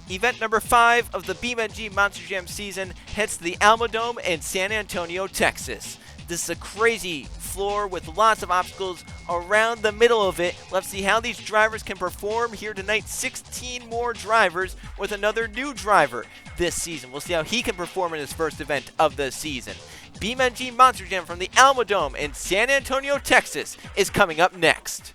Event number 5 of the BeamNG Monster Jam season heads to the Alamodome in San Antonio, Texas. This is a crazy floor with lots of obstacles around the middle of it. Let's see how these drivers can perform here tonight. 16 more drivers with another new driver this season. We'll see how he can perform in his first event of the season. BeamNG Monster Jam from the Alamodome in San Antonio, Texas is coming up next.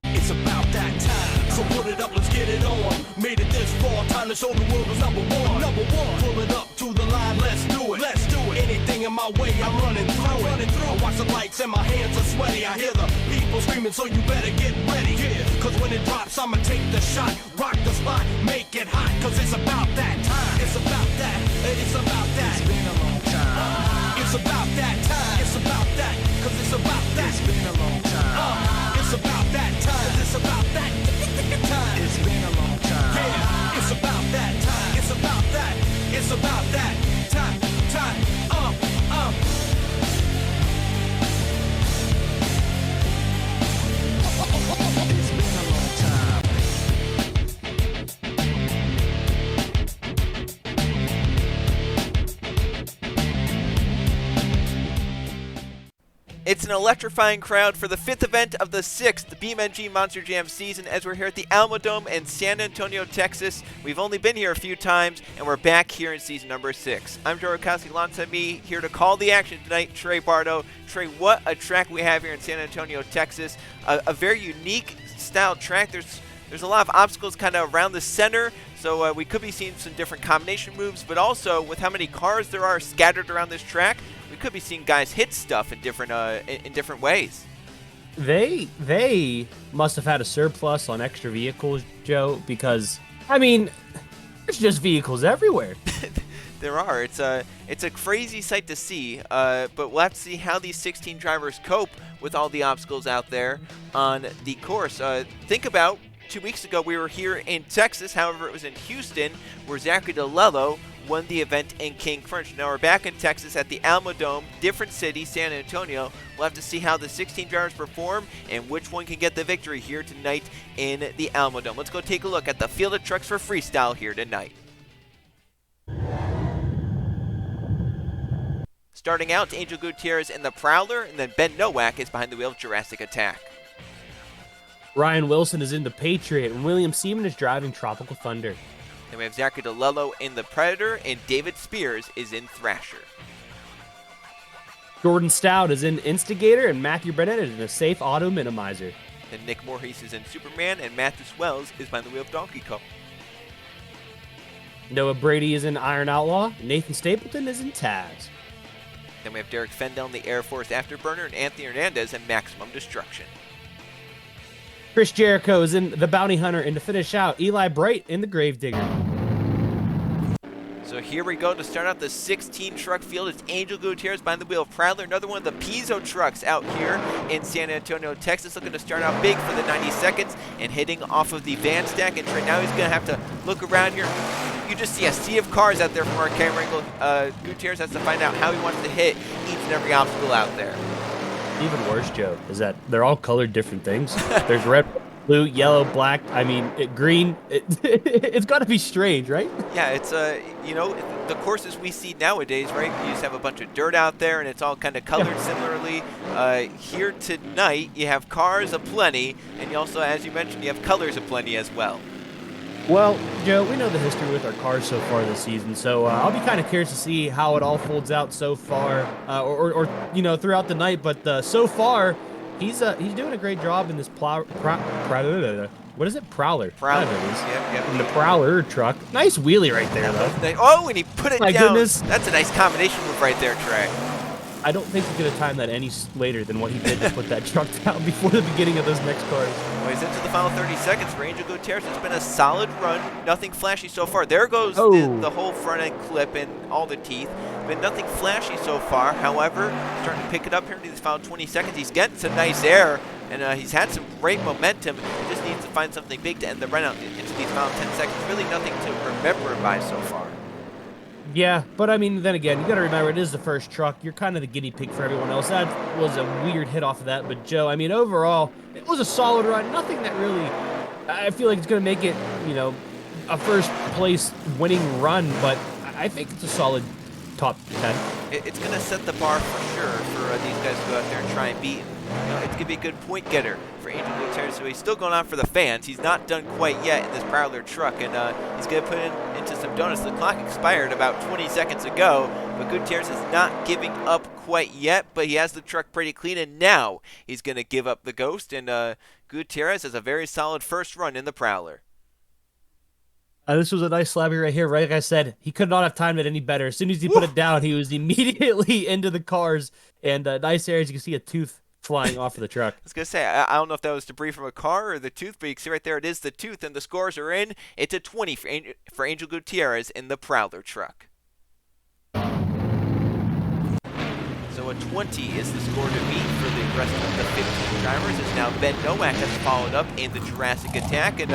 It's about that time, so put it up, let's get it on. Made it this far, time to show the world who's number one. Number one, pull it up to the line, let's do it. Let's do it. Anything in my way, I'm running through it. I watch the lights and my hands are sweaty. I hear the people screaming, so you better get ready. Yeah, cause when it drops, I'ma take the shot, rock the spot, make it hot. Cause it's about that time. It's about that. It's about that. It's been a long time. It's about that time. It's about that. Cause it's about that. It's been a long time. It's about that time. It's about that time. It's been a long time. Yeah, it's about that time. It's about that. It's about that time. Time. It's been a long time. It's an electrifying crowd for the 5th event of the 6th BeamNG Monster Jam season as we're here at the Alamodome in San Antonio, Texas. We've only been here a few times, and we're back here in season number 6. I'm Derrik alongside me, here to call the action tonight, Trey Bardo. Trey, what a track we have here in San Antonio, Texas. A very unique style track. There's a lot of obstacles kind of around the center, so we could be seeing some different combination moves, but also with how many cars there are scattered around this track, we could be seeing guys hit stuff in different ways. They must have had a surplus on extra vehicles, Joe, because I mean, there's just vehicles everywhere. There are. It's a crazy sight to see, but we'll have to see how these 16 drivers cope with all the obstacles out there on the course. Think about 2 weeks ago we were here in Texas, however it was in Houston, where Zachary DeLello won the event in King French. Now we're back in Texas at the Alamodome, different city, San Antonio. We'll have to see how the 16 drivers perform and which one can get the victory here tonight in the Alamodome. Let's go take a look at the field of trucks for freestyle here tonight. Starting out, Angel Gutierrez in the Prowler, and then Ben Nowak is behind the wheel of Jurassic Attack. Ryan Wilson is in the Patriot, and William Seaman is driving Tropical Thunder. Then we have Zachary DeLello in the Predator, and David Spears is in Thrasher. Jordan Stout is in Instigator, and Matthew Bennett is in a Safe Auto Minimizer. Then Nick Voorhees is in Superman, and Matthew Wells is behind the wheel of Donkey Kong. Noah Brady is in Iron Outlaw, Nathan Stapleton is in Taz. Then we have Derek Fendel in the Air Force Afterburner, and Anthony Hernandez in Maximum Destruction. Chris Jericho is in the Bounty Hunter, and to finish out, Eli Bruh in the Gravedigger. So here we go to start out the 16 truck field. It's Angel Gutierrez behind the wheel of Prowler, another one of the Pizzo trucks out here in San Antonio, Texas, looking to start out big for the 90 seconds and hitting off of the van stack. And right now he's going to have to look around here. You just see a sea of cars out there from our camera angle. Gutierrez has to find out how he wants to hit each and every obstacle out there. Even worse, Joe, is that they're all colored different things. There's red, blue, yellow, black. I mean, green. It's got to be strange, right? Yeah, it's the courses we see nowadays, right? You just have a bunch of dirt out there, and it's all kind of colored similarly. Here tonight, you have cars aplenty, and you also, as you mentioned, you have colors aplenty as well. Well, Joe, we know the history with our cars so far this season, so I'll be kind of curious to see how it all folds out so far, or throughout the night. But so far, he's doing a great job in this what is it? Prowler. Prowler. Yep. In the Prowler truck. Nice wheelie right there, though. Oh, and he put it My down. Goodness. That's a nice combination move right there, Trey. I don't think he could have timed that any later than what he did to put that truck down before the beginning of those next cars. Well, he's into the final 30 seconds for Angel Gutierrez. It's been a solid run. Nothing flashy so far. There goes the whole front end clip and all the teeth. Been nothing flashy so far. However, starting to pick it up here in these final 20 seconds. He's getting some nice air, and he's had some great momentum. He just needs to find something big to end the run out into these final 10 seconds. Really nothing to remember by so far. Yeah, but I mean, then again, you got to remember it is the first truck. You're kind of the guinea pig for everyone else. That was a weird hit off of that. But Joe, I mean, overall, it was a solid run. Nothing that really, I feel like it's going to make it, a first place winning run, but I think it's a solid top 10. It's going to set the bar for sure for these guys to go out there and try and beat. It's going to be a good point getter for Angel Gutierrez. So he's still going on for the fans. He's not done quite yet in this Prowler truck, and he's going to put into some donuts. The clock expired about 20 seconds ago, but Gutierrez is not giving up quite yet, but he has the truck pretty clean, and now he's going to give up the ghost, and Gutierrez has a very solid first run in the Prowler. This was a nice slabby right here. Right, like I said, he could not have timed it any better. As soon as he put it down, he was immediately into the cars. And nice areas. You can see a tooth flying off of the truck. I was going to say, I don't know if that was debris from a car or the tooth, but you can see right there it is the tooth, and the scores are in. It's a 20 for Angel Gutierrez in the Prowler truck. So a 20 is the score to beat for the rest of the 15 drivers. As now Ben Nowak has followed up in the Jurassic Attack, and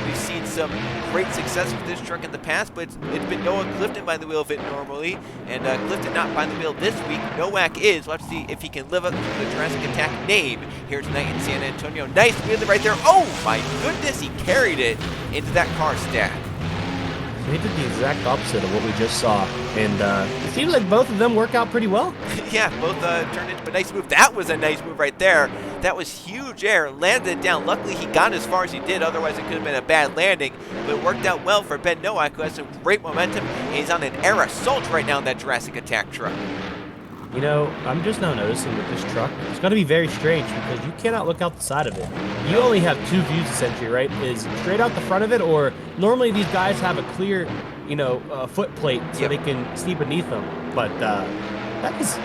we've seen some great success with this truck in the past, but it's been Noah Clifton by the wheel of it normally, and Clifton not by the wheel this week. Nowak is. We'll have to see if he can live up to the Jurassic Attack name here tonight in San Antonio. Nice wheelie right there. Oh my goodness, he carried it into that car stack. They did the exact opposite of what we just saw, and it seems like both of them work out pretty well. Yeah, both turned into a nice move. That was a nice move right there. That was huge air. Landed it down. Luckily, he got as far as he did. Otherwise, it could have been a bad landing. But it worked out well for Ben Nowak, who has some great momentum. And he's on an air assault right now in that Jurassic Attack truck. You know, I'm just now noticing with this truck, it's going to be very strange because you cannot look out the side of it. You only have two views essentially, right? Is straight out the front of it, or normally these guys have a clear, foot plate so they can see beneath them. But that is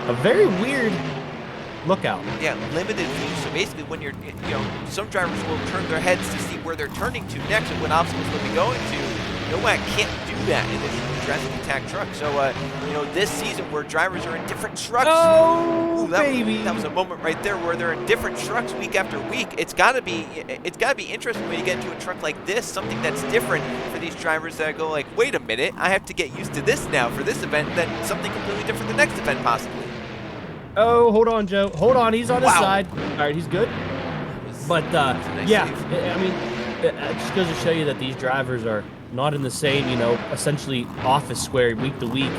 a very weird lookout. Yeah, limited view. So basically when you're, some drivers will turn their heads to see where they're turning to next and what obstacles they'll be going to. Nowak can't do that in this Jurassic Attack truck. So, this season where drivers are in different trucks. Oh, baby! That was a moment right there where they're in different trucks week after week. It's gotta be interesting when you get into a truck like this, something that's different for these drivers that go like, wait a minute, I have to get used to this now for this event, then something completely different the next event possibly. Oh, hold on, Joe. Hold on, he's on his side. All right, he's good. But nice yeah, save. I mean, it just goes to show you that these drivers are not in the same, essentially office square week to week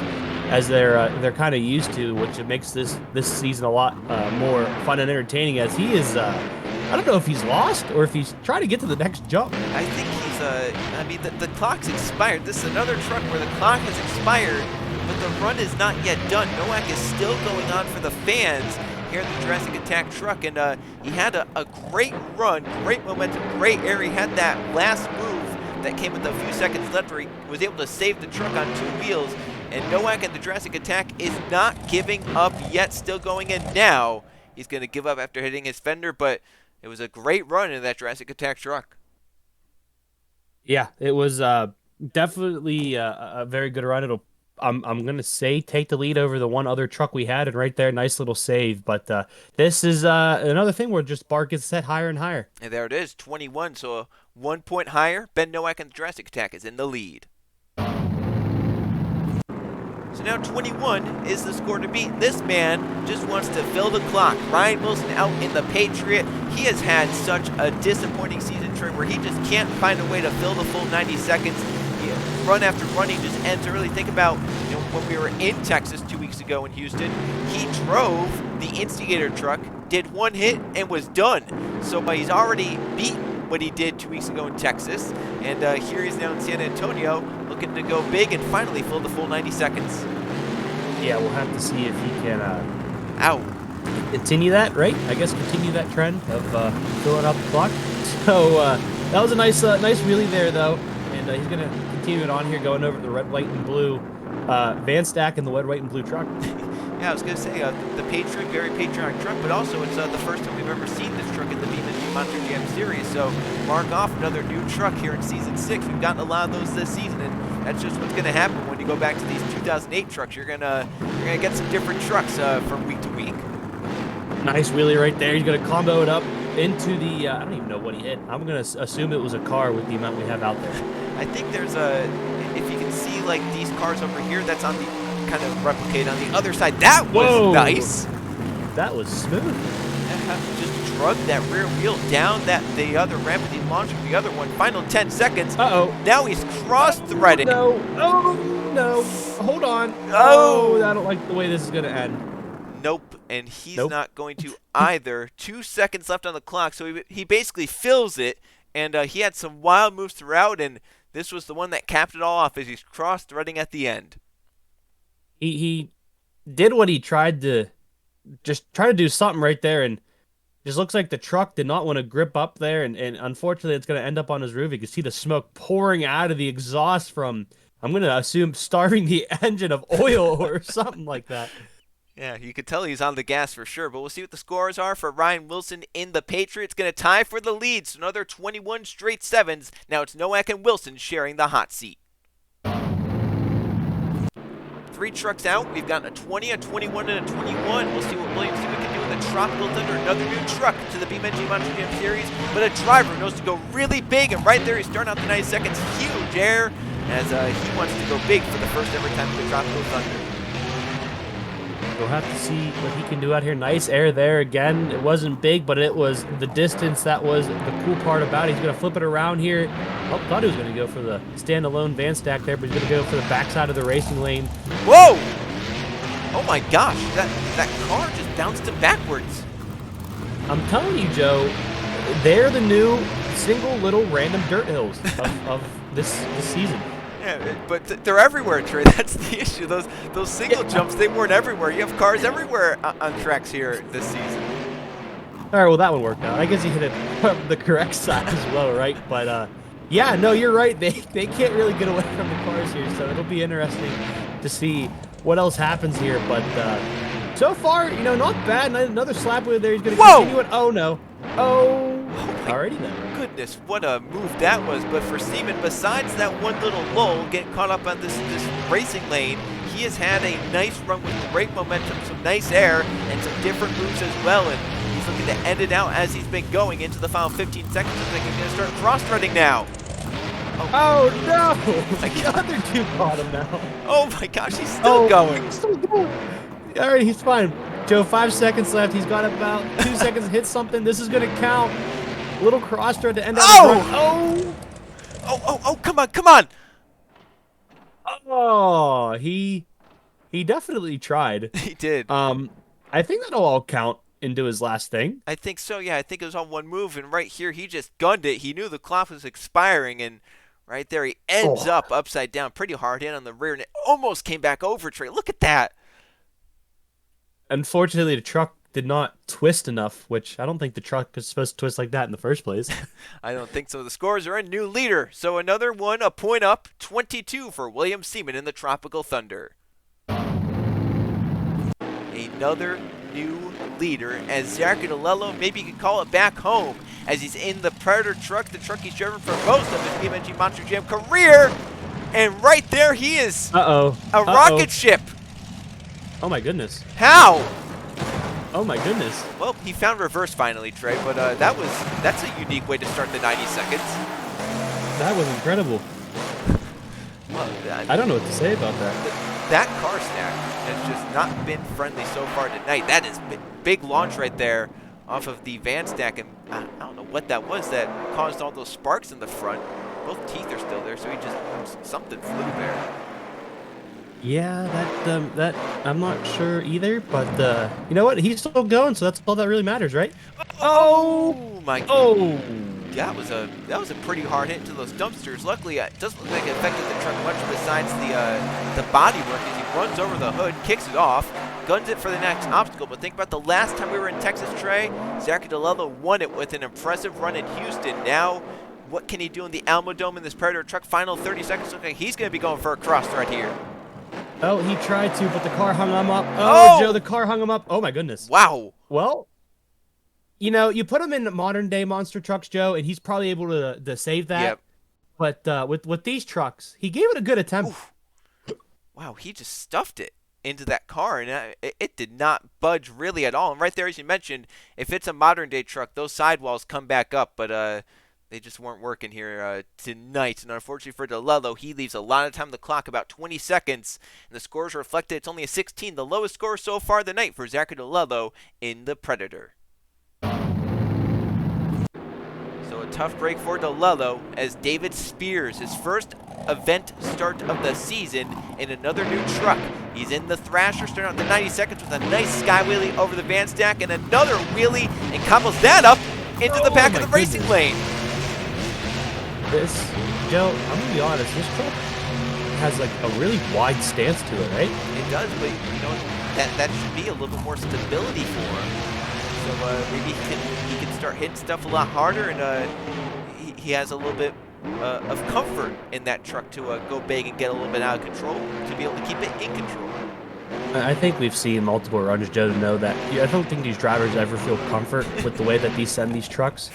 as they're kind of used to, which it makes this season a lot more fun and entertaining. As he is, I don't know if he's lost or if he's trying to get to the next jump. I think he's the clock's expired. This is another truck where the clock has expired, but the run is not yet done. Nowak is still going on for the fans here in the Jurassic Attack truck, and he had a great run, great momentum, great air. He had that last move that came with a few seconds left where he was able to save the truck on two wheels, and Nowak and the Jurassic Attack is not giving up yet, still going in now. He's going to give up after hitting his fender, but it was a great run in that Jurassic Attack truck. Yeah, it was definitely a very good run. I'm going to say take the lead over the one other truck we had, and right there, nice little save. But this is another thing where just bar gets set higher and higher. And there it is, 21, so 1 point higher. Ben Nowak and the Jurassic Attack is in the lead. So now 21 is the score to beat. This man just wants to fill the clock. Ryan Wilson out in the Patriot. He has had such a disappointing season, Trey, where he just can't find a way to fill the full 90 seconds. Run after run, he just ends early. Think about when we were in Texas 2 weeks ago in Houston. He drove the Instigator truck, did one hit, and was done. So he's already beaten what he did 2 weeks ago in Texas. And here he's now in San Antonio, looking to go big and finally fill the full 90 seconds. Yeah, we'll have to see if he can continue that, right? I guess continue that trend of filling up the clock. So that was a nice wheelie there, though. And he's going to continue it on here, going over the red, white, and blue van stack in the red, white, and blue truck. Yeah, I was going to say, the Patriot, very patriotic truck, but also it's the first time we've ever seen this truck in the BeamNG Monster Jam Series. So mark off another new truck here in Season 6. We've gotten a lot of those this season, and that's just what's going to happen when you go back to these 2008 trucks. You're gonna get some different trucks from week to week. Nice wheelie right there. He's going to combo it up into the, I don't even know what he hit. I'm going to assume it was a car with the amount we have out there. I think there's if you can see like these cars over here, that's on the kind of replicate on the other side. That was nice. That was smooth. just drug that rear wheel down the other ramp and he launched the other one. Final 10 seconds. Uh-oh. Now he's cross-threading. No. Oh, no. Hold on. Oh. I don't like the way this is going to end. Nope, and he's not going to either. 2 seconds left on the clock, so he basically fills it, and he had some wild moves throughout, and this was the one that capped it all off as he's cross-threading at the end. He did what he tried to do something right there, and just looks like the truck did not want to grip up there, and unfortunately it's going to end up on his roof. You can see the smoke pouring out of the exhaust from, I'm going to assume, starving the engine of oil or something like that. Yeah, you could tell he's on the gas for sure, but we'll see what the scores are for Ryan Wilson in the Patriot. It's going to tie for the lead, so another 21 straight sevens. Now it's Nowak and Wilson sharing the hot seat. 3 trucks out. We've got a 20, a 21, and a 21. We'll see what William Seaman can do in the Tropical Thunder. Another new truck to the BeamNG Monster Jam Series, but a driver knows to go really big, and right there he's starting out the 90 seconds. Huge air as he wants to go big for the first ever time in the Tropical Thunder. We'll have to see what he can do out here. Nice air there again. It wasn't big, but it was the distance that was the cool part about it. He's going to flip it around here. Oh, thought he was going to go for the standalone van stack there, but he's going to go for the backside of the racing lane. Whoa! Oh my gosh, that car just bounced it backwards. I'm telling you, Joe, they're the new single little random dirt hills of this season. Yeah, but they're everywhere, Trey. That's the issue. Those single jumps, they weren't everywhere. You have cars everywhere on tracks here this season. All right, well, that one worked out. I guess he hit it from the correct side as well, right? But, yeah, no, you're right. They can't really get away from the cars here, so it'll be interesting to see what else happens here. But so far, not bad. Another slap wheel there. He's going to continue it. Oh, no. Oh, alrighty then. Goodness, what a move that was. But for Seaman, besides that one little lull, getting caught up on this racing lane, he has had a nice run with great momentum, some nice air, and some different moves as well. And he's looking to end it out as he's been going into the final 15 seconds. Looks like he's going to start cross-threading now. Oh, no! The other two caught him now. Oh my gosh, he's still going. He's still going. All right, he's fine. Joe, 5 seconds left. He's got about 2 seconds to hit something. This is going to count. Little cross thread to end up. Oh, come on. Oh, he definitely tried. He did. I think that'll all count into his last thing. I think so, yeah. I think it was on one move, and right here he just gunned it. He knew the clock was expiring, and right there he ends up upside down. Pretty hard hit on the rear, and it almost came back over, Trey. Look at that. Unfortunately, the truck did not twist enough, which I don't think the truck is supposed to twist like that in the first place. I don't think so. The scores are a new leader. So another one, a point up, 22 for William Seaman in the Tropical Thunder. Another new leader as Zarkadalello, maybe you could call it back home, as he's in the Predator truck, the truck he's driven for most of his BeamNG Monster Jam career. And right there he is. A rocket ship. Oh my goodness. How? Oh my goodness. Well, he found reverse finally, Trey, but that's a unique way to start the 90 seconds. That was incredible. Well, I don't know what to say about that. That car stack has just not been friendly so far tonight. That is big launch right there off of the van stack, and I don't know what that was that caused all those sparks in the front. Both teeth are still there, so he just, something flew there. Yeah, that I'm not sure either, but you know what? He's still going, so that's all that really matters, right? Oh my! Oh, that was a pretty hard hit into those dumpsters. Luckily, it doesn't look like it affected the truck much besides the body work as he runs over the hood, kicks it off, guns it for the next obstacle. But think about the last time we were in Texas, Trey. Zarkadalello won it with an impressive run in Houston. Now, what can he do in the Alamodome in this Predator truck? Final 30 seconds. Looks like he's going to be going for a cross thread here. Oh, he tried to, but the car hung him up. Oh, Joe, the car hung him up. Oh, my goodness. Wow. Well, you put him in modern-day monster trucks, Joe, and he's probably able to save that. Yep. But with these trucks, he gave it a good attempt. Oof. Wow, he just stuffed it into that car, and it did not budge really at all. And right there, as you mentioned, if it's a modern-day truck, those sidewalls come back up, but they just weren't working here tonight. And unfortunately for Dalello, he leaves a lot of time on the clock, about 20 seconds. And the scores reflected it's only a 16, the lowest score so far the night for Zarkadalello in the Predator. So a tough break for DeLello as David Spears, his first event start of the season in another new truck. He's in the Thrasher, starting out the 90 seconds with a nice sky wheelie over the van stack and another wheelie, and combos that up into the back of the racing lane. This, Joe, I'm going to be honest, this truck has like a really wide stance to it, right? It does, but you know, that should be a little bit more stability for him. So maybe he can start hitting stuff a lot harder, and he has a little bit of comfort in that truck to go big and get a little bit out of control, to be able to keep it in control. I think we've seen multiple runs, Joe, to know that I don't think these drivers ever feel comfort with the way that these send these trucks.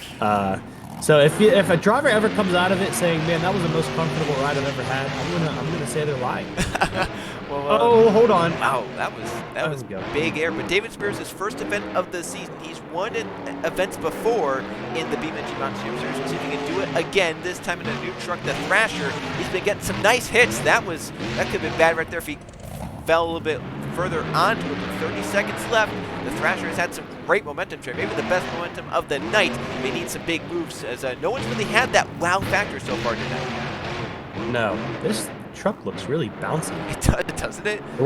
So if a driver ever comes out of it saying, "Man, that was the most comfortable ride I've ever had," I'm gonna say they're lying. Well, hold on. Wow, that was big air. But David Spears, his first event of the season, he's won events before in the BeamNG Monster Jam Series. We'll see if he can do it again. This time in a new truck, the Thrasher. He's been getting some nice hits. That could have been bad right there if he fell a little bit further onto it. With 30 seconds left, the Thrasher has had some great momentum trade, maybe the best momentum of the night. They need some big moves, as no one's really had that wow factor so far tonight. No, this truck looks really bouncy. It does, doesn't it? The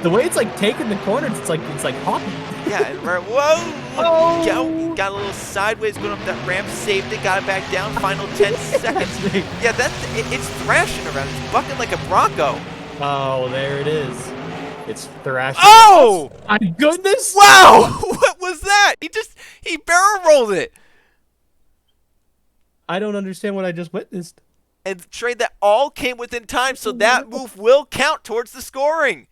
way it's like taking the corners, it's like hopping. Yeah, and right, whoa! Oh. Got a little sideways going up that ramp, saved it, got it back down. Final 10 seconds. Yeah, it's thrashing around. It's bucking like a Bronco. Oh, there it is. It's Thrasher. Oh! My goodness! Wow! What was that? He barrel rolled it. I don't understand what I just witnessed. And the trade that all came within time, so that move will count towards the scoring.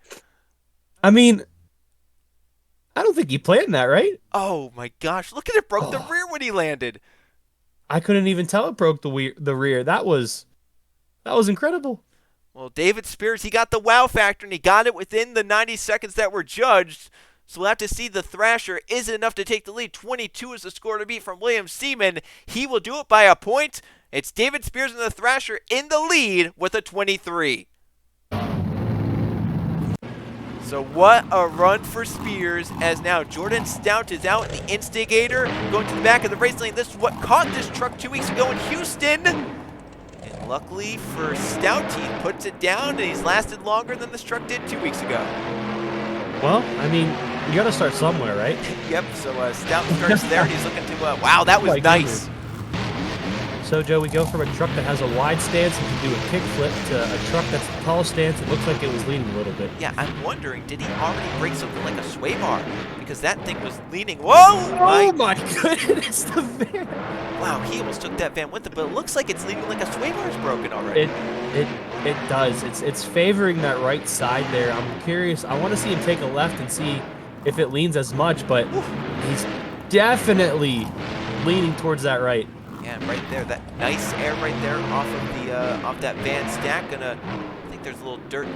I mean, I don't think he planned that, right? Oh my gosh! Look at it, broke the rear when he landed. I couldn't even tell it broke the rear. That was incredible. Well, David Spears, he got the wow factor, and he got it within the 90 seconds that were judged. So we'll have to see the Thrasher. Is it enough to take the lead? 22 is the score to beat from William Seaman. He will do it by a point. It's David Spears and the Thrasher in the lead with a 23. So what a run for Spears, as now Jordan Stout is out in the Instigator, going to the back of the race lane. This is what caught this truck 2 weeks ago in Houston. And luckily for Stout, he puts it down, and he's lasted longer than this truck did 2 weeks ago. Well, I mean, you got to start somewhere, right? Yep, so Stout starts there, and he's looking to, wow, that was nice. So, Joe, we go from a truck that has a wide stance and can do a kickflip to a truck that's a tall stance. It looks like it was leaning a little bit. Yeah, I'm wondering, did he already break something like a sway bar? Because that thing was leaning. Whoa! Oh my goodness, the van! Wow, he almost took that van with it, but it looks like it's leaning like a sway bar is broken already. It does. It's favoring that right side there. I'm curious. I want to see him take a left and see if it leans as much, but he's definitely leaning towards that right. Yeah, right there, that nice air right there off of the off that van stack. I think there's a little dirt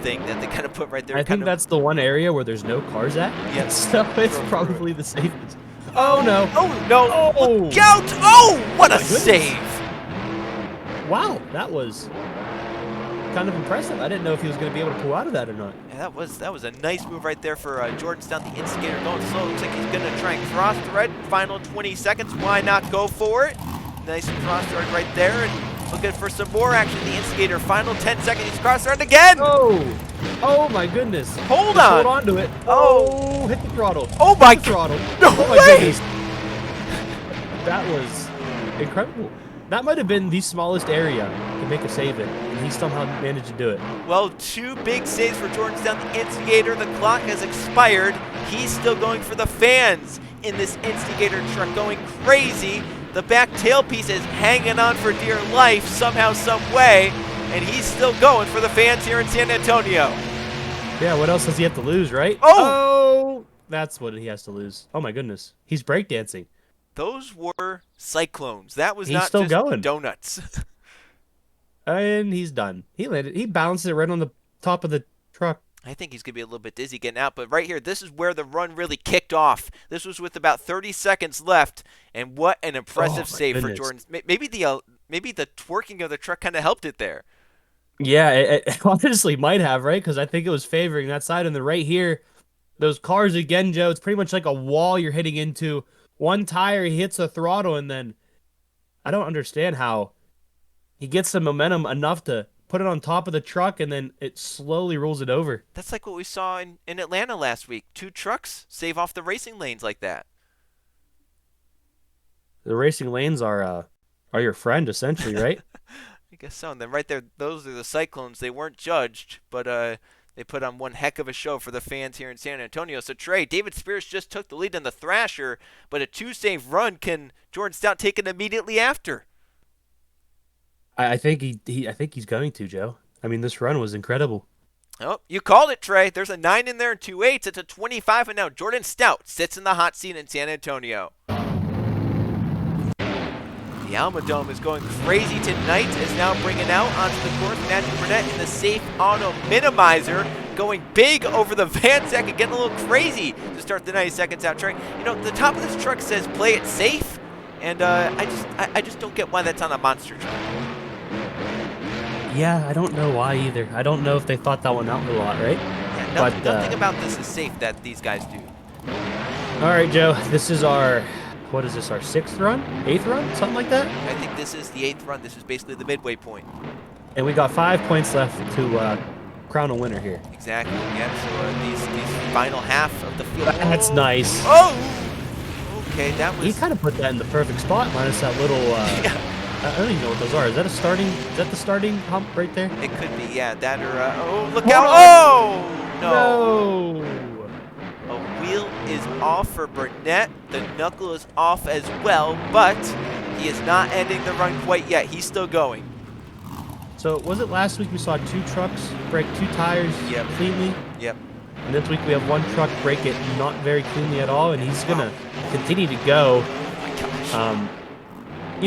thing that they kind of put right there. I think that's the one area where there's no cars at. Yeah, so it's probably the safest. Oh no! Oh no! Oh. Look out! Oh, what a save! Wow, that was kind of impressive. I didn't know if he was going to be able to pull out of that or not. Yeah, that was a nice move right there for Jordan Stout, the Instigator, going slow. Looks like he's going to try and cross thread. Final 20 seconds. Why not go for it? Nice cross thread right there, and looking for some more action. The Instigator, final 10 seconds. He's cross thread again. Oh my goodness! Hold on to it. Oh, hit the throttle. Oh my throttle! No way! Goodness. That was incredible. That might have been the smallest area to make a save in, and he somehow managed to do it. Well, 2 big saves for Jordan Stout, the Instigator. The clock has expired. He's still going for the fans in this Instigator truck, going crazy. The back tailpiece is hanging on for dear life somehow, some way, and he's still going for the fans here in San Antonio. Yeah, what else does he have to lose, right? Oh! That's what he has to lose. Oh my goodness. He's breakdancing. Those were cyclones. That was He's not still just going. donuts. And he's done. He landed. He bounced it right on the top of the truck. I think he's going to be a little bit dizzy getting out, but right here, this is where the run really kicked off. This was with about 30 seconds left, and what an impressive save for Jordan. Maybe the twerking of the truck kind of helped it there. Yeah, it honestly might have, right? Because I think it was favoring that side. And then right here, those cars again, Joe, it's pretty much like a wall you're hitting into. One tire, he hits the throttle, and then I don't understand how he gets the momentum enough to put it on top of the truck and then it slowly rolls it over. That's like what we saw in Atlanta last week. 2 trucks save off the racing lanes like that. The racing lanes are your friend essentially, right? I guess so. And then right there, those are the Cyclones. They weren't judged, but they put on one heck of a show for the fans here in San Antonio. So, Trey, David Spears just took the lead in the Thrasher, but a 2-save run. Can Jordan Stout take it immediately after? I think I think he's going to, Joe. I mean, this run was incredible. Oh, you called it, Trey. There's a 9 in there and 2 8s. It's a 25, and now Jordan Stout sits in the hot seat in San Antonio. The Alamodome is going crazy tonight, is now bringing out onto the course Matthew Forette in the safe auto minimizer, going big over the Van Zek and getting a little crazy to start the 90 seconds out. Trey, the top of this truck says play it safe, and I just don't get why that's on a monster truck. Yeah, I don't know why either. I don't know if they thought that one out a lot, right? Yeah, nothing about this is safe that these guys do. All right, Joe. This is our, what is this, our 6th run? 8th run? Something like that? I think this is the 8th run. This is basically the midway point. And we got 5 points left to crown a winner here. Exactly. Yeah, so these final half of the field. That's nice. Oh! Okay, that was... He kind of put that in the perfect spot, minus that little... yeah. I don't even know what those are. Is that the starting hump right there? It could be, yeah. That or, oh, look out. Oh! No. A wheel is off for Burnett. The knuckle is off as well, but he is not ending the run quite yet. He's still going. So, was it last week we saw 2 trucks break 2 tires cleanly? Yep. And this week we have 1 truck break it not very cleanly at all, and he's going to continue to go. Oh, my gosh.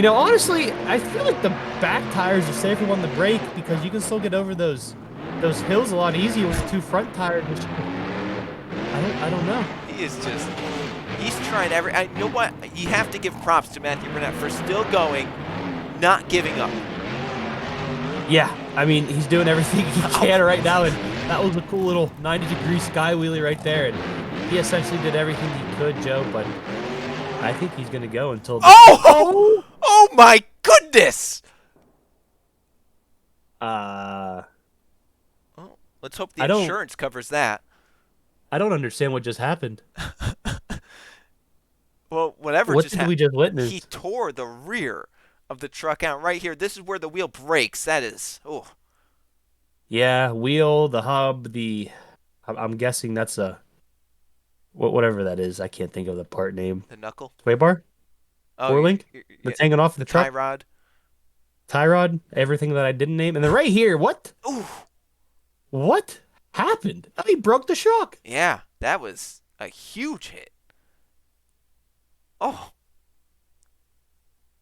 Honestly, I feel like the back tires are safer on the brake because you can still get over those hills a lot easier with the 2 front tires. Which I don't know. He's trying you know what? You have to give props to Matthew Burnett for still going, not giving up. Yeah, I mean, he's doing everything he can right now, and that was a cool little 90-degree sky wheelie right there, and he essentially did everything he could, Joe, but I think he's going to go until... Oh my goodness! Oh, let's hope the insurance covers that. I don't understand what just happened. Well, whatever what just did happened. we just witness? He tore the rear of the truck out right here. This is where the wheel breaks. That is, oh. Yeah, wheel, the hub, I'm guessing that's whatever that is. I can't think of the part name. The knuckle? Sway bar? Oh, Four-link? That's hanging off the truck? tie rod. Tie rod, everything that I didn't name. And then right here, what? Ooh. What happened? Oh, he broke the shock. Yeah, that was a huge hit. Oh.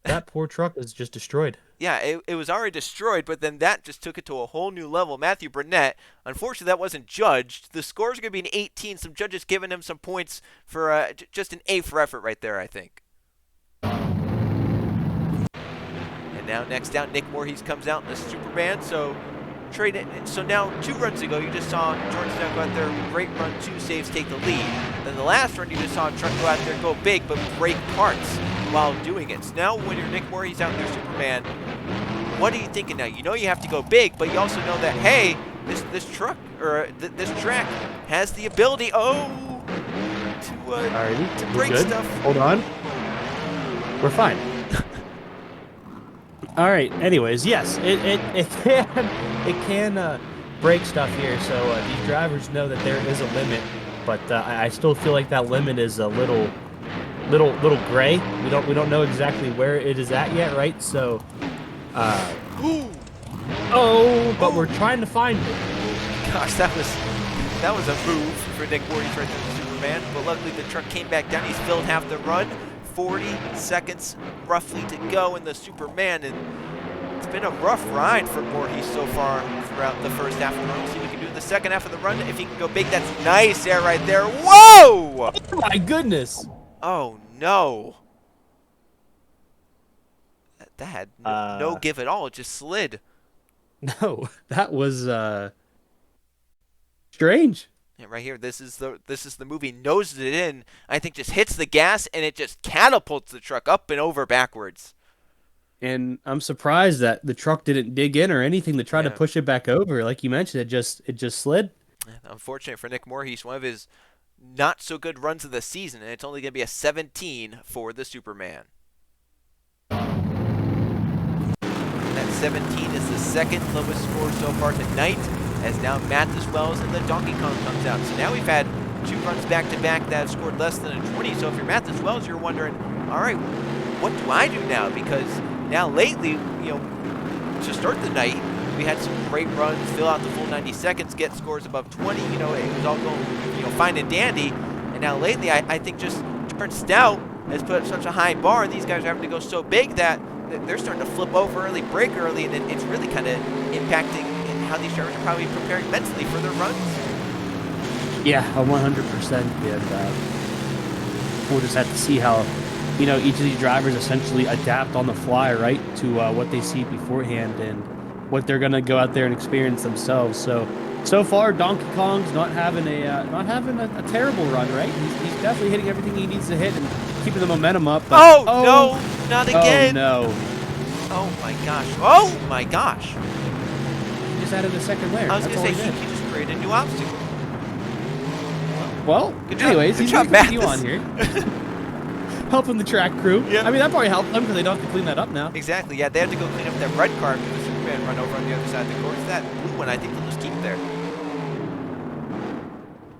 That poor truck is just destroyed. Yeah, it was already destroyed, but then that just took it to a whole new level. Matthew Burnett, unfortunately, that wasn't judged. The score's going to be an 18. Some judges giving him some points for just an A for effort right there, I think. And now next down, Nick Voorhees comes out in the Superman. So now 2 runs ago, you just saw Jordan Stout go out there, great run, 2 saves, take the lead. Then the last run, you just saw a truck go out there, go big, but break parts while doing it. So now when you're Nick Voorhees out in their Superman, what are you thinking now? You know you have to go big, but you also know that, hey, this truck, or this track has the ability, to break stuff. Hold on. We're fine. All right. Anyways, yes, it can break stuff here. So these drivers know that there is a limit, but I still feel like that limit is a little gray. We don't know exactly where it is at yet, right? So, but we're trying to find it. Gosh, that was a move for Nick Voorhees right there, the Superman. But luckily the truck came back down. He's filled half the run. 40 seconds roughly to go in the Superman, and it's been a rough ride for Voorhees so far throughout the first half of the run. We'll see what he can do in the second half of the run. If he can go big, that's nice air right there. Whoa! Oh my goodness! Oh no! That had no give at all. It just slid. No, that was strange. Yeah, right here, this is the movie noses it in. I think just hits the gas and it just catapults the truck up and over backwards. And I'm surprised that the truck didn't dig in or anything to try to Yeah. push it back over. Like you mentioned, it just slid. Unfortunate for Nick Morhees, one of his not so good runs of the season, and it's only going to be a 17 for the Superman. That 17 is the second lowest score so far tonight, as now Mathis Wells and the Donkey Kong comes out. So now we've had 2 runs back-to-back that have scored less than a 20. So if you're Mathis Wells, you're wondering, all right, what do I do now? Because now lately, to start the night, we had some great runs, fill out the full 90 seconds, get scores above 20. It was all going, fine and dandy. And now lately, I think just Turn Stout has put up such a high bar, and these guys are having to go so big that they're starting to flip over early, break early, and it's really kind of impacting how these drivers are probably preparing mentally for their runs. Yeah, 100%. And we'll just have to see how, each of these drivers essentially adapt on the fly, right, to what they see beforehand and what they're gonna go out there and experience themselves. So far, Donkey Kong's not having a terrible run, right? He's definitely hitting everything he needs to hit and keeping the momentum up. But, no, not again! Oh no! Oh my gosh! Oh my gosh! He just added a second layer. I was gonna say he just created a new obstacle. Well, good job. anyways, good he's job, making you Mathis. on here. Helping the track crew. Yeah. I mean, that probably helped them because they don't have to clean that up now. Exactly. Yeah, they have to go clean up that red car because the Superman run over on the other side of the course. That blue one, I think they'll just keep there.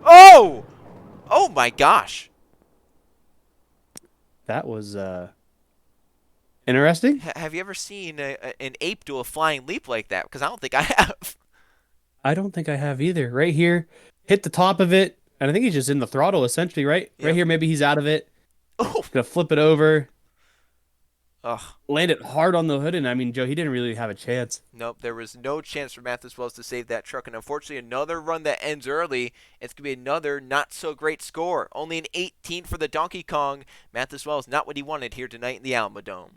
Oh! Oh my gosh! That was interesting. Have you ever seen an ape do a flying leap like that? Because I don't think I have. I don't think I have either. Right here, hit the top of it, and I think he's just in the throttle essentially, right? Yep. Right here, maybe he's out of it. Oh! Gonna flip it over. Ugh. Land it hard on the hood, and I mean, Joe, he didn't really have a chance. Nope, there was no chance for Mathis Wells to save that truck, and unfortunately another run that ends early. It's going to be another not-so-great score. Only an 18 for the Donkey Kong. Mathis Wells not what he wanted here tonight in the Alamodome.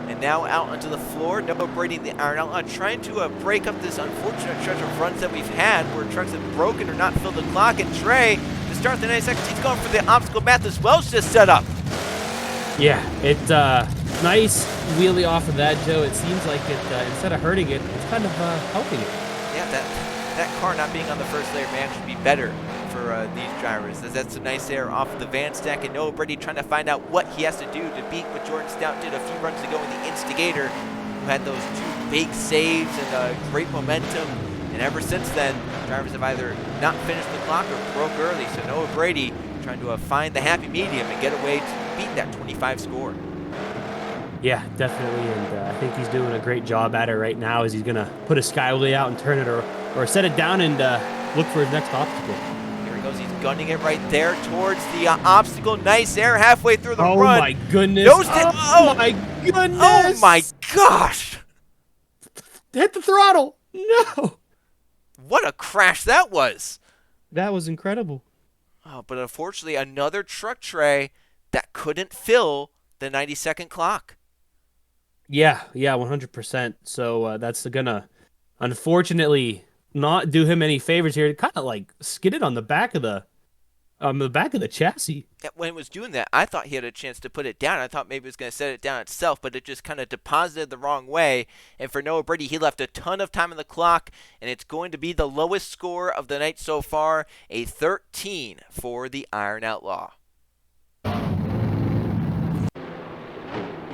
And now out onto the floor, Noah Brady, the Iron Outlaw, trying to break up this unfortunate stretch of runs that we've had where trucks have broken or not filled the clock. And Trey, to start the 90 seconds, he's going for the obstacle Mathis Wells just set up. Yeah, it's nice wheelie off of that, Joe. It seems like it instead of hurting it, it's kind of helping it. Yeah, that car not being on the first layer may actually be better for these drivers. That's a nice air off of the van stack, and Noah Brady trying to find out what he has to do to beat what Jordan Stout did a few runs ago in the Instigator, who had those 2 big saves and great momentum. And ever since then, drivers have either not finished the clock or broke early. So Noah Brady trying to find the happy medium and get a way to beat that 25 score. Yeah, definitely, and I think he's doing a great job at it right now as he's going to put a skyway out and turn it or set it down and look for his next obstacle. Here he goes. He's gunning it right there towards the obstacle. Nice air halfway through the run. Oh, my goodness. Oh, my goodness. Oh, my gosh. Hit the throttle. No. What a crash that was. That was incredible. Oh, but unfortunately, another truck tray that couldn't fill the 90-second clock. Yeah, 100%. So that's gonna, unfortunately, not do him any favors here. It kind of like skidded on the back of the chassis. When it was doing that, I thought he had a chance to put it down. I thought maybe it was going to set it down itself, but it just kind of deposited the wrong way. And for Noah Brady, he left a ton of time on the clock, and it's going to be the lowest score of the night so far, a 13 for the Iron Outlaw.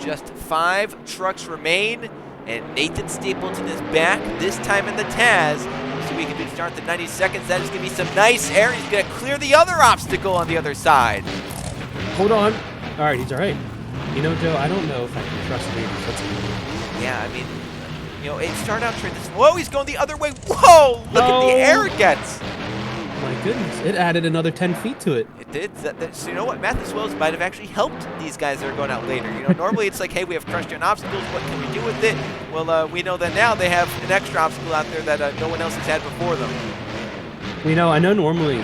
Just 5 trucks remain, and Nathan Stapleton is back, this time in the Taz. So we can start the 90 seconds. That is going to be some nice air. He's going to clear the other obstacle on the other side. Hold on. All right, he's all right. You know, Joe, I don't know if I can trust him. Yeah, I mean, it started out straight. Whoa, he's going the other way. Whoa, look at the air it gets. My goodness, it added another 10 feet to it. It did. So you know what? Mathis Wells might have actually helped these guys that are going out later. Normally it's like, hey, we have crushed in obstacles. What can we do with it? Well, we know that now they have an extra obstacle out there that no one else has had before them. I know normally,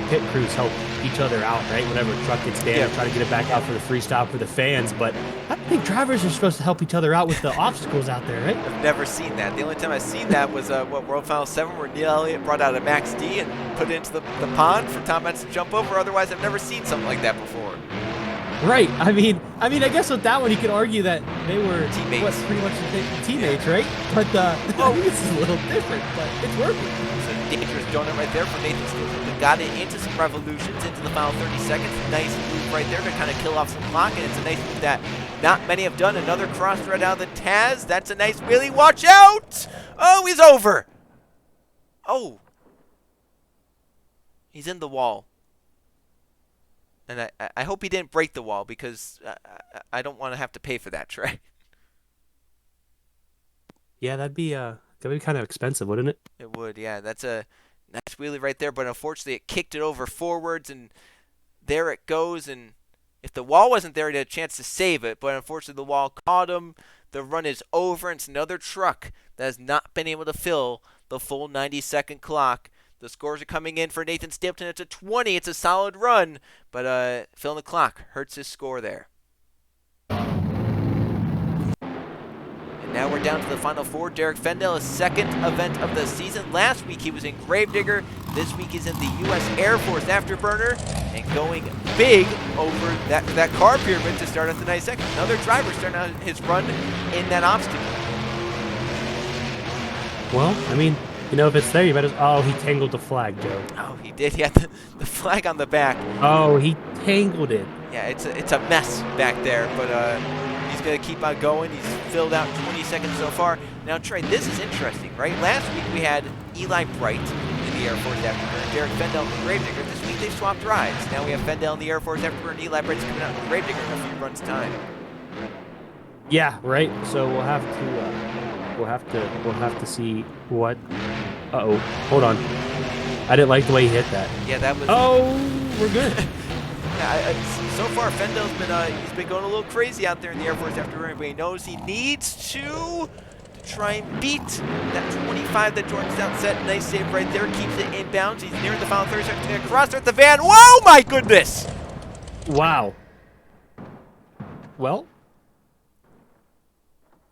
pit crews help each other out, right? Whenever a truck gets damaged, try to get it back out for the freestyle for the fans. But I don't think drivers are supposed to help each other out with the obstacles out there, right? I've never seen that. The only time I've seen that was World Final 7, where Neil Elliott brought out a Max D and put it into the pond for Tom Benson to jump over. Otherwise, I've never seen something like that before. Right. I mean, I guess with that one, you could argue that they were Teammates. pretty much teammates, right? But I think this is a little different, but it's working. It's a dangerous donut right there from Nathan Stapleton. Got it into some revolutions into the final 30 seconds. Nice move right there to kind of kill off some clock, and it's a nice move that not many have done. Another cross thread out of the Taz. That's a nice wheelie. Watch out! Oh, he's over. Oh. He's in the wall. And I hope he didn't break the wall because I don't want to have to pay for that, Trey. Yeah, that'd be kind of expensive, wouldn't it? It would, yeah. That's a nice wheelie right there, but unfortunately it kicked it over forwards, and there it goes. And if the wall wasn't there, he had a chance to save it, but unfortunately the wall caught him. The run is over, and it's another truck that has not been able to fill the full 90-second clock. The scores are coming in for Nathan Stapleton. It's a 20. It's a solid run, but filling the clock hurts his score there. And now we're down to the final four. Derrik Fendel, his second event of the season. Last week he was in Gravedigger. This week he's in the U.S. Air Force Afterburner and going big over that car pyramid to start at the 92nd. Another driver starting out his run in that obstacle. Well, I mean, you know, if it's there, you better. Oh, he tangled the flag, Joe. Oh, he did. He had the flag on the back. Oh, he tangled it. Yeah, it's a mess back there, but he's going to keep on going. He's filled out 20 seconds so far. Now, Trey, this is interesting, right? Last week we had Eli Bruh in the Air Force Afterburner, Derrik Fendel in the Gravedigger. This week they swapped rides. Now we have Fendel in the Air Force Afterburner, and Eli Bruh's coming out in the Gravedigger in a few runs' time. Yeah, right. So we'll have to see what. Uh-oh. Hold on. I didn't like the way he hit that. Yeah, that was. Oh, we're good. Yeah, so far Fendel's been going a little crazy out there in the Air Force Afterburner, but he knows he needs to try and beat that 25 that Jordan Stout set. Nice save right there. Keeps it inbounds. He's nearing the final 30 seconds. Going to cross at the van. Whoa, my goodness! Wow. Well.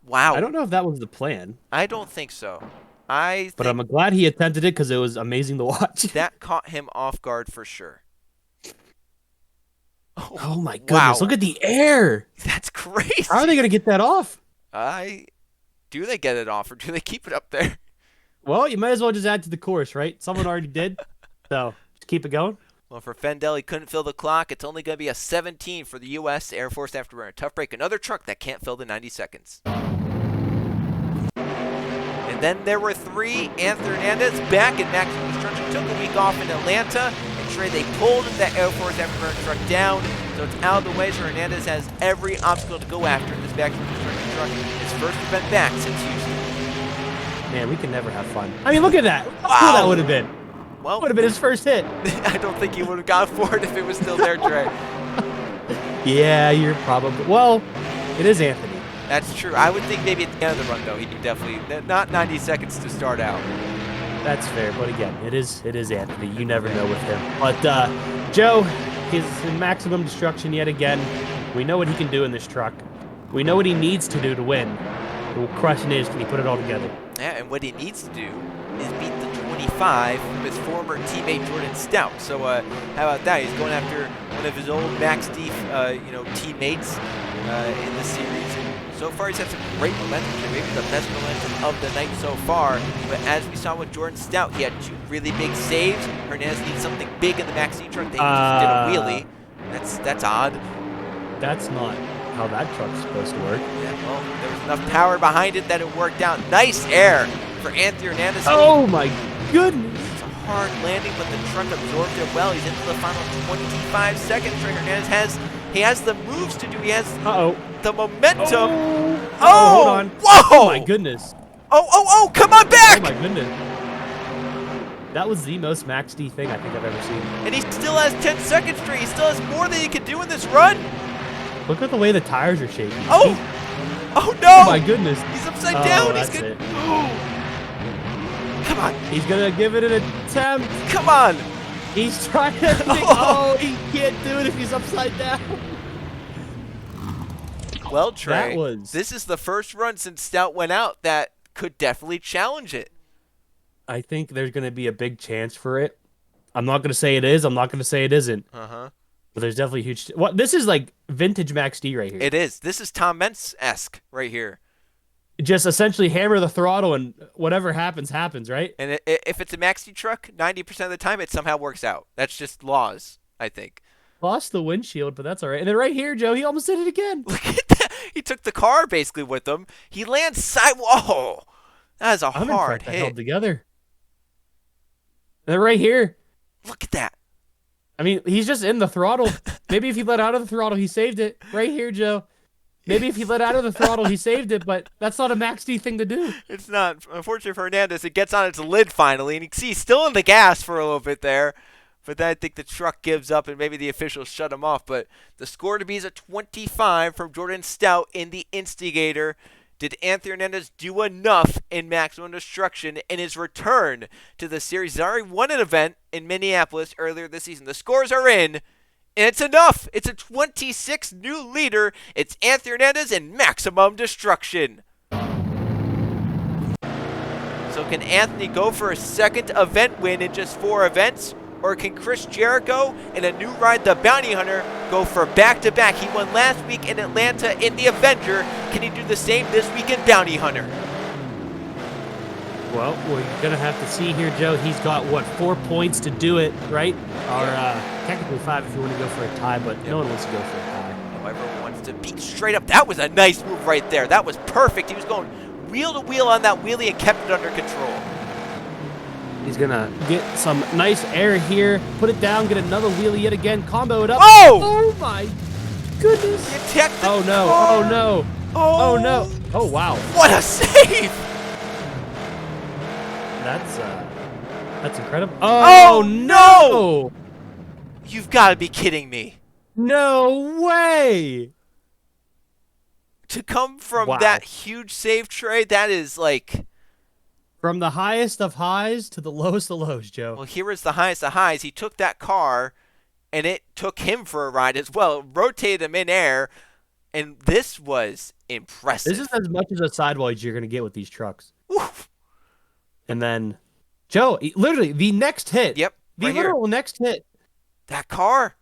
Wow. I don't know if that was the plan. I don't think so. But I'm glad he attempted it because it was amazing to watch. That caught him off guard for sure. Oh my goodness. Wow. Look at the air. That's crazy. How are they going to get that off? Do they get it off or do they keep it up there? Well, you might as well just add to the course, right? Someone already did. So just keep it going. Well, for Fendel, he couldn't fill the clock. It's only going to be a 17 for the U.S. Air Force Afterburner. Tough break. Another truck that can't fill the 90 seconds. And then there were three. Anthony Hernandez back in Maximum Destruction. Took a week off in Atlanta. And Trey, they pulled that Air Force Afterburner truck down. So it's out of the way. So Hernandez has every obstacle to go after in this Maximum Destruction truck. His first event back since Houston. Man, we can never have fun. I mean, look at that. How cool that would have been. Well, would have been his first hit. I don't think he would have gone for it if it was still there, Trey. Yeah, you're probably. Well, it is Anthony. That's true. I would think maybe at the end of the run, though, he could definitely not 90 seconds to start out. That's fair, but again, it is Anthony. You never know with him. But Joe, he's in Maximum Destruction yet again. We know what he can do in this truck. We know what he needs to do to win. The question is, can he put it all together? Yeah, and what he needs to do is beat the 25 from his former teammate Jordan Stout. So how about that? He's going after one of his old Max D, teammates in the series. And so far, he's had some great momentum. Maybe the best momentum of the night so far. But as we saw with Jordan Stout, he had two really big saves. Hernandez needs something big in the Max D truck. They just did a wheelie. That's odd. That's not how that truck's supposed to work. Yeah, well, there was enough power behind it that it worked out. Nice air for Anthony Hernandez. Oh my goodness. It's a hard landing, but the truck absorbed it well. He's into the final 25 seconds. Trey Hernandez has the moves to do. He has the momentum. Hold on. Whoa! Oh my goodness. Oh, come on back! Oh my goodness. That was the most Max D thing I think I've ever seen. And he still has 10 seconds, Trey. He still has more than he can do in this run. Look at the way the tires are shaking. Oh no! Oh my goodness. He's upside down. That's He's gonna. it. Come on. He's gonna give it an attempt. Come on. He's trying to think, he can't do it if he's upside down. Well, Trey, this is the first run since Stout went out that could definitely challenge it. I think there's going to be a big chance for it. I'm not going to say it is. I'm not going to say it isn't. Uh-huh. But there's definitely huge. What this is like vintage Max D right here. It is. This is Tom Mentz-esque right here. Just essentially hammer the throttle and whatever happens, happens, right? And if it's a Max D truck, 90% of the time it somehow works out. That's just laws, I think. Lost the windshield, but that's all right. And then right here, Joe, he almost did it again. Look at that. He took the car basically with him. He lands sidewall. That is a I'm hard impressed they held hit. together. And then right here, Look at that. I mean, he's just in the throttle. Maybe if he let out of the throttle, he saved it. Right here, Joe. Maybe if he let out of the throttle, he saved it, but that's not a Max D thing to do. It's not. Unfortunately for Hernandez, it gets on its lid finally, and you can see he's still in the gas for a little bit there. But then I think the truck gives up, and maybe the officials shut him off. But the score to be is a 25 from Jordan Stout in the Instigator. Did Anthony Hernandez do enough in Maximum Destruction in his return to the series? He's already won an event in Minneapolis earlier this season. The scores are in, and it's enough. It's a 26 new leader. It's Anthony Hernandez in Maximum Destruction. So can Anthony go for a second event win in just 4 events? Or can Chris Jericho in a new ride, the Bounty Hunter, go for back-to-back? He won last week in Atlanta in the Avenger. Can he do the same this week in Bounty Hunter? Well, we're going to have to see here, Joe. He's got, what, 4 points to do it, right? Or technically 5 if you want to go for a tie, but no one wants to go for a tie. Whoever wants to beat straight up. That was a nice move right there. That was perfect. He was going wheel to wheel on that wheelie and kept it under control. He's going to get some nice air here, put it down, get another wheelie yet again, combo it up. Oh! Oh, my goodness. He attacked the Oh, no. car. Oh, no. Oh, Oh, no. Oh, wow. What a save! That's incredible. Oh, Oh, no. You've got to be kidding me. No way. To come from Wow. that huge save trade, that is like... From the highest of highs to the lowest of lows, Joe. Well, here is the highest of highs. He took that car, and it took him for a ride as well. It rotated him in air, and this was impressive. This is as much as a sidewall as you're going to get with these trucks. Oof. And then, Joe, literally, the next hit. Yep, The right here. literal next hit. That car.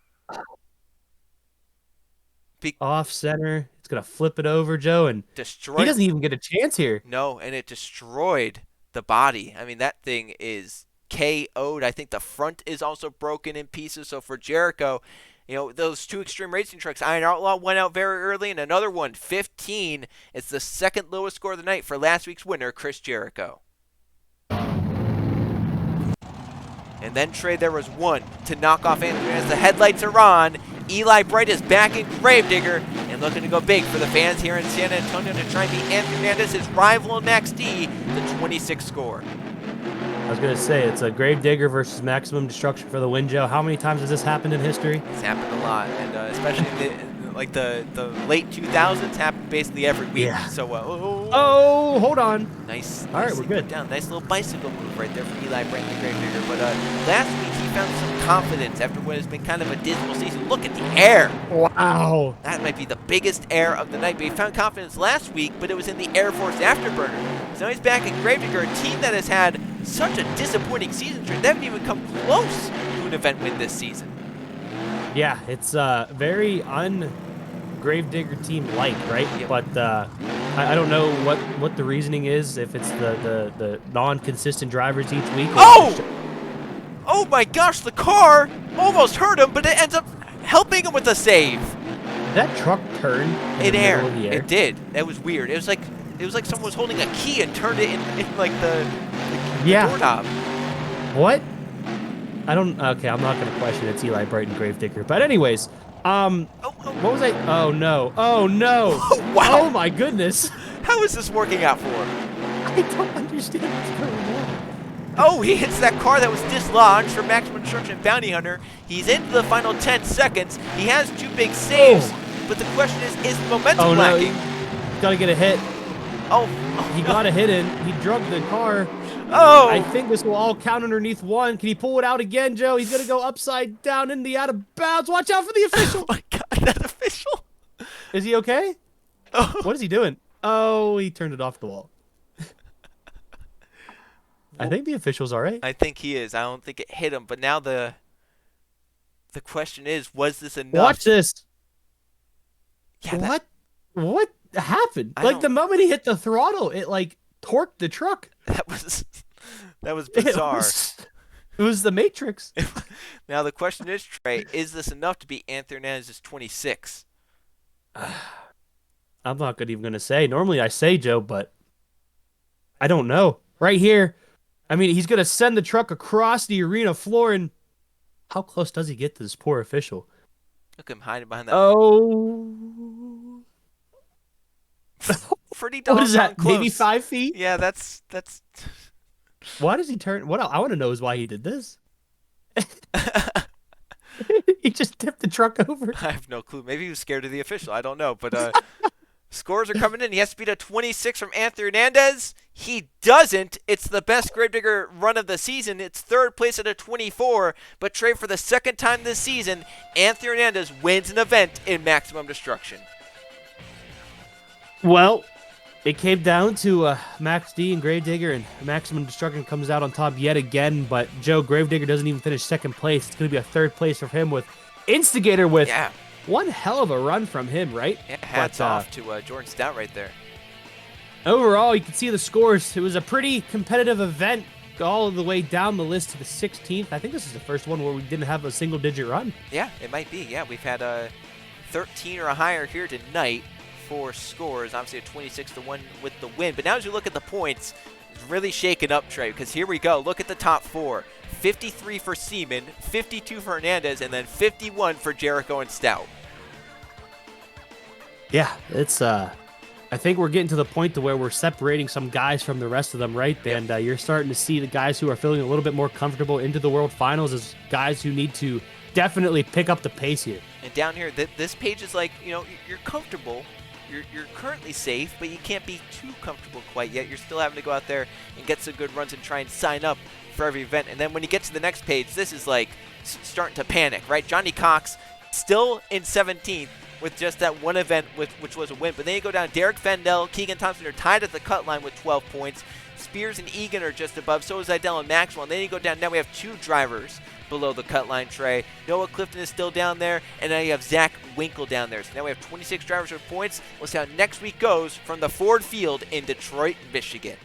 Off center. It's going to flip it over, Joe, and Destroyed. he doesn't even get a chance here. No, and it destroyed the body. I mean, that thing is KO'd. I think the front is also broken in pieces. So for Jericho, you know, those 2 extreme racing trucks, Iron Outlaw went out very early, and another one, 15. It's the second lowest score of the night for last week's winner, Chris Jericho. And then trade there was 1 to knock off Anthony as the headlights are on. Eli Bruh is back in Gravedigger and looking to go big for the fans here in San Antonio to try and beat Anthony Hernandez, his rival in Max D, the 26 score. I was going to say, it's a Gravedigger versus Maximum Destruction for the win, Joe. How many times has this happened in history? It's happened a lot, and especially in the late 2000s, happened basically every week. Yeah. So, Oh, hold on. nice. All right, nicely we're good. put down. Nice little bicycle move right there from Eli Bruh, the Gravedigger. But last week he found some confidence after what has been kind of a dismal season. Look at the air. Wow. That might be the biggest air of the night. But he found confidence last week, but it was in the Air Force Afterburner. So now he's back in Gravedigger, a team that has had such a disappointing season. They haven't even come close to an event win this season. Yeah, it's very Gravedigger team like, right? Yep. But I don't know what the reasoning is, if it's the non-consistent drivers each week. Oh my gosh, the car almost hurt him, but it ends up helping him with a save. That truck turned in the air. middle of the air. It did. That was weird. It was like someone was holding a key and turned it in like the doorknob. What? Okay, I'm not going to question it's Eli Bruh and Gravedigger. But anyways, what was I? Oh, no. Oh, no. Wow. Oh, my goodness. How is this working out for him? I don't understand what's going on. Oh, he hits that car that was dislodged from Maximum Destruction Bounty Hunter. He's into the final 10 seconds. He has 2 big saves, but the question is momentum lacking? Got to get a hit. He No. got a hit in. He drugged the car. Oh! I think this will all count underneath 1. Can he pull it out again, Joe? He's going to go upside down in the out of bounds. Watch out for the official. Oh my God, that official! Is he okay? Oh. What is he doing? Oh, he turned it off the wall. I think the official's all right. I think he is. I don't think it hit him, but now the The question is, was this enough? Watch this. Yeah, What happened? I Like don't- the moment he hit the throttle, it like torqued the truck. that was bizarre. It was the Matrix. Now the question is, Trey, is this enough to beat Anthony Hernandez's 26? I'm not even gonna say. Normally I say Joe, but I don't know. Right here, I mean, he's gonna send the truck across the arena floor, and how close does he get to this poor official? Look at him hiding behind that. Oh, Pretty doggone what is that? close. Maybe 5 feet? Yeah, that's. Why does he turn? What I want to know is why he did this. He just tipped the truck over. I have no clue. Maybe he was scared of the official. I don't know. But scores are coming in. He has to beat a 26 from Anthony Hernandez. He doesn't. It's the best Gravedigger run of the season. It's third place at a 24. But Trey, for the second time this season, Anthony Hernandez wins an event in Maximum Destruction. Well, it came down to Max D and Gravedigger, and Maximum Destruction comes out on top yet again. But Joe, Gravedigger doesn't even finish second place. It's going to be a third place for him with Instigator with one hell of a run from him, right? Yeah, hats off to Jordan Stout right there. Overall, you can see the scores. It was a pretty competitive event all the way down the list to the 16th. I think this is the first one where we didn't have a single-digit run. Yeah, it might be. Yeah, we've had 13 or higher here tonight for scores. Obviously a 26-1 with the win. But now as you look at the points, it's really shaken up, Trey, because here we go. Look at the top four. 53 for Seaman, 52 for Hernandez, and then 51 for Jericho and Stout. Yeah, it's I think we're getting to the point to where we're separating some guys from the rest of them, right? Yep. And you're starting to see the guys who are feeling a little bit more comfortable into the World Finals as guys who need to definitely pick up the pace here. And down here, this page is like, you know, you're comfortable. You're currently safe, but you can't be too comfortable quite yet. You're still having to go out there and get some good runs and try and sign up for every event. And then when you get to the next page, this is like starting to panic, right? Johnny Cox still in 17th with just that one event, which was a win. But then you go down, Derrik Fendel, Keegan Thompson are tied at the cut line with 12 points. Spears and Egan are just above. So is Idell and Maxwell. And then you go down, now we have two drivers below the cut line, Trey. Noah Clifton is still down there, and now you have Zach Winkle down there. So now we have 26 drivers with points. We'll see how next week goes from the Ford Field in Detroit, Michigan.